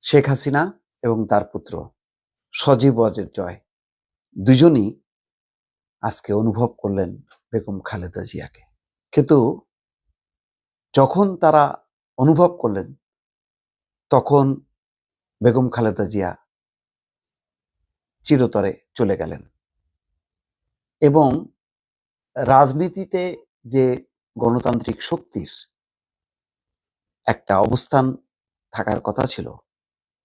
শেখ হাসিনা এবং তার পুত্র সজীব ওয়াজেদ জয় দুজনই আজকে অনুভব করলেন বেগম খালেদা জিয়াকে। কিন্তু যখন তারা অনুভব করলেন তখন বেগম খালেদা জিয়া চিরতরে চলে গেলেন এবং রাজনীতিতে যে গণতান্ত্রিক শক্তির একটা অবস্থান থাকার কথা ছিল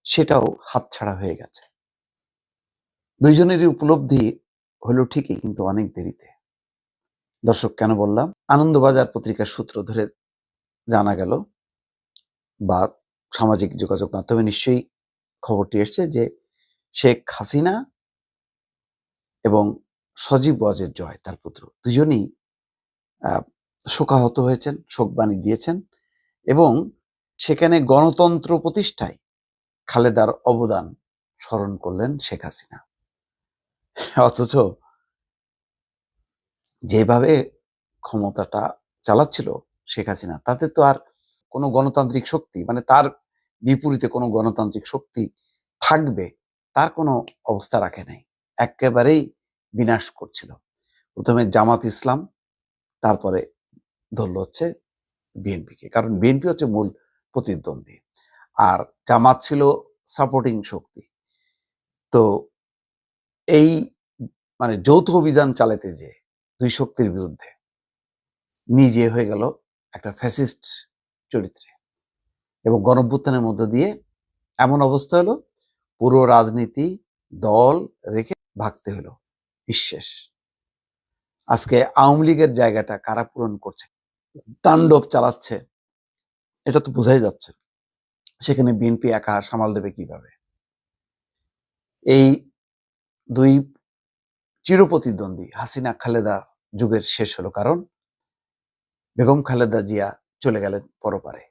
সেটাও হাতছাড়া হয়ে গেছে। দুইজনেরই উপলব্ধি হলো ঠিকই, কিন্তু অনেক দেরিতে। দর্শক, কেন বললাম? আনন্দবাজার পত্রিকার সূত্র ধরে জানা গেল বা সামাজিক যোগাযোগ মাধ্যমে নিশ্চয়ই খবরটি এসছে যে শেখ হাসিনা এবং সজীব ওয়াজেদ জয় তার পুত্র দুজনই শোকাহত হয়েছেন, শোকবাণী দিয়েছেন এবং সেখানে গণতন্ত্র প্রতিষ্ঠায় খালেদার অবদান স্মরণ করলেন শেখ হাসিনা। অথচ যেভাবে ক্ষমতাটা চালাচ্ছিল শেখ হাসিনা, তাতে তো আর কোনো গণতান্ত্রিক শক্তি, মানে তার বিপরীতে কোনো গণতান্ত্রিক শক্তি থাকবে তার কোনো অবস্থা রাখে নাই। একেবারেই বিনাশ করছিল। প্রথমে জামাত ইসলাম, তারপরে ধরল হচ্ছে বিএনপিকে, কারণ বিএনপি হচ্ছে মূল প্রতিদ্বন্দ্বী আর জামাত ছিল সাপোর্টিং শক্তি। তো এই মানে যৌথ অভিযান চালাতে যে দুই শক্তির বিরুদ্ধে নিজে হয়ে গেল একটা ফ্যাসিস্ট চরিত্রে এবং গণঅভ্যুত্থানের মধ্য দিয়ে এমন অবস্থা হলো পুরো রাজনীতি দল রেখে ভাগতে হলো। নিঃশেষ। আজকে আওয়ামী লীগের জায়গাটা কারা পূরণ করছে, তাণ্ডব চালাচ্ছে, এটা তো বোঝাই যাচ্ছে। সেখানে বিএনপি একা সামাল দেবে কিভাবে? এই দুই চিরপ্রতিদ্বন্দ্বী হাসিনা খালেদা যুগের শেষ হলো, কারণ বেগম খালেদা জিয়া চলে গেলেন পরপারে।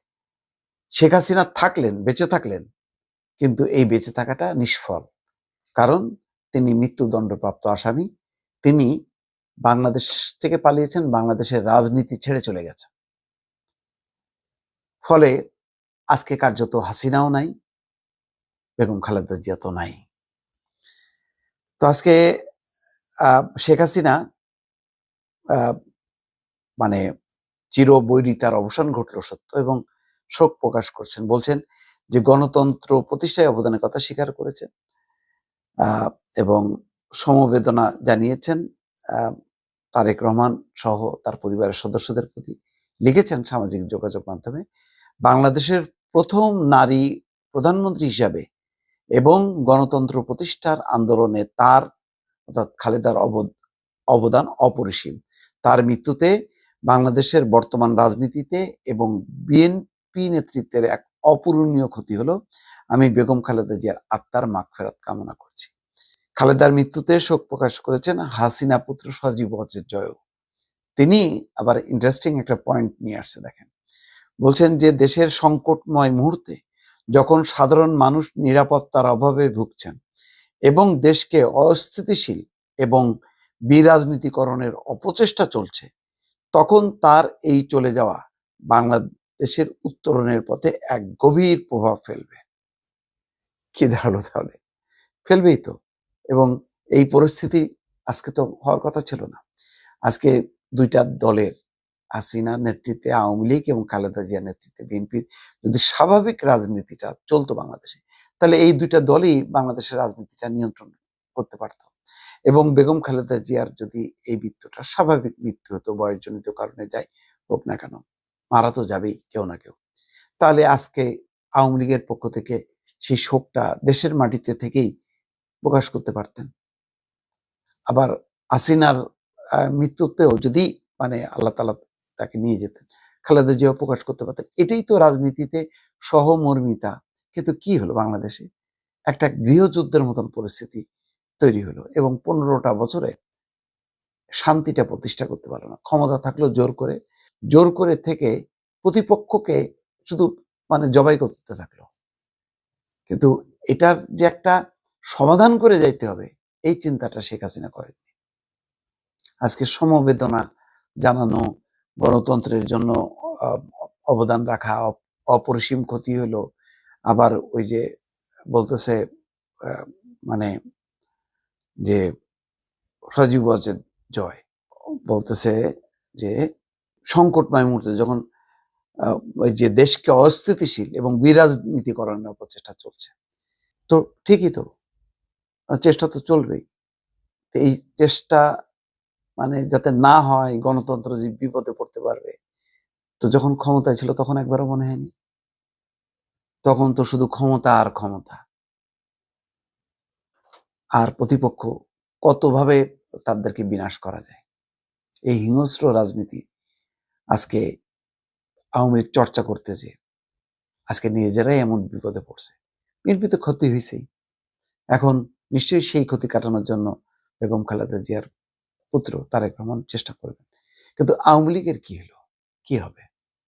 শেখ হাসিনা থাকলেন, বেঁচে থাকলেন, কিন্তু এই বেঁচে থাকাটা নিষ্ফল, কারণ তিনি মৃত্যুদণ্ডপ্রাপ্ত আসামি। তিনি বাংলাদেশ থেকে পালিয়েছেন, বাংলাদেশের রাজনীতি ছেড়ে চলে গেছে। ফলে আজকে কার্যত হাসিনাও নাই, বেগম খালেদা জিয়া তো নাই। তো আজকে শেখ হাসিনা মানে চিরবৈরিতার অবসান ঘটল সত্য, এবং শোক প্রকাশ করছেন, বলছেন যে গণতন্ত্র প্রতিষ্ঠায় অবদানের কথা স্বীকার করেছেন এবং সমবেদনা জানিয়েছেন তারেক রহমান সহ তার পরিবারের সদস্যদের প্রতি। লিখেছেন সামাজিক যোগাযোগ মাধ্যমে, বাংলাদেশের প্রথম নারী প্রধানমন্ত্রী হিসাবে এবং গণতন্ত্র প্রতিষ্ঠার আন্দোলনে তার অর্থাৎ খালেদার অবদান অপরিসীম। তার মৃত্যুতে বাংলাদেশের বর্তমান রাজনীতিতে এবং বিএনপি নেতৃত্বের এক অপূরণীয় ক্ষতি হলো। আমি বেগম খালেদা জিয়ার আত্মার মাগফিরাত কামনা করছি। খালেদার মৃত্যুতে শোক প্রকাশ করেছেন হাসিনা পুত্র সজীব ওয়াজেদ জয়। তিনি আবার ইন্টারেস্টিং একটা পয়েন্ট নিয়ে আসছে, দেখেন। বলছেন যে দেশের সংকটময় মুহূর্তে যখন সাধারণ মানুষ নিরাপত্তার অভাবে ভুগছেন এবং দেশকে অস্থিতিশীল এবং বিরাজনীতিকরণের অপচেষ্টা চলছে, তখন তার এই চলে যাওয়া বাংলাদেশের উত্তরণের পথে এক গভীর প্রভাব ফেলবে। কি দাঁড়ালো তাহলে? ফেলবেই তো। এবং এই পরিস্থিতি আজকে তো হওয়ার কথা ছিল না। আজকে দুইটা দলের, হাসিনার নেতৃত্বে আওয়ামী লীগ এবং খালেদা জিয়ার নেতৃত্বে বিএনপির যদি স্বাভাবিক রাজনীতিটা চলতো বাংলাদেশে, তাহলে এই দুইটা দলই বাংলাদেশের রাজনীতিটা নিয়ন্ত্রণ করতে পারত। এবং বেগম খালেদা জিয়ার যদি এই মৃত্যুটা স্বাভাবিক মৃত্যু হতো, বয়সজনিত কারণে যাই হোক না কেন, মারা তো যাবেই কেউ না কেউ, তাহলে আজকে আওয়ামী লীগের পক্ষ থেকে সেই শোকটা দেশের মাটিতে থেকেই প্রকাশ করতে পারতেন। আবার হাসিনার মৃত্যুতেও যদি মানে আল্লাহ তাআলা তাকে নিয়ে যেতেন, খালেদা জিয়াও প্রকাশ করতে পারতেন। এটাই তো রাজনীতিতে সহমর্মিতা। কিন্তু কি হলো, বাংলাদেশে একটা গৃহযুদ্ধের মতন পরিস্থিতি তৈরি হলো এবং 15টা বছরে শান্তিটা প্রতিষ্ঠা করতে পারলো না। ক্ষমতা থাকলো জোর করে থেকে প্রতিপক্ষকে শুধু মানে জবাই করতে থাকলো। কিন্তু এটার যে একটা সমাধান করে যাইতে হবে, এই চিন্তাটা শেখ হাসিনা করেননি। আজকে সমবেদনা জানানো, গণতন্ত্রের জন্য অবদান রাখা, অপরিসীম ক্ষতি হলো, আবার ওই যে বলতেছে মানে যে সজীব ওয়াজেদ জয় বলতেছে যে সংকটময় মুহূর্তে যখন ওই যে দেশকে অস্থিতিশীল এবং বিরাজনীতিকরণের প্রচেষ্টা চলছে, তো ঠিকই তো, চেষ্টা তো চলবেই। এই চেষ্টা মানে যাতে না হয়, গণতন্ত্র যে বিপদে পড়তে পারবে, তো যখন ক্ষমতায় ছিল তখন একবারও মনে হয়নি? তখন তো শুধু ক্ষমতা আর ক্ষমতা, আর প্রতিপক্ষ কতভাবে তাদেরকে বিনাশ করা যায়। এই হিংস্র রাজনীতি আজকে আওয়ামী লীগ চর্চা করতে যে আজকে নিজেরাই এমন বিপদে পড়ছে। বিএনপি তো ক্ষতি হয়েছেই, এখন নিশ্চয়ই সেই ক্ষতি কাটানোর জন্য বেগম খালেদা জিয়ার পুত্র তারেক রহমান চেষ্টা করবেন। কিন্তু আওয়ামী লীগের কি হলো, কি হবে?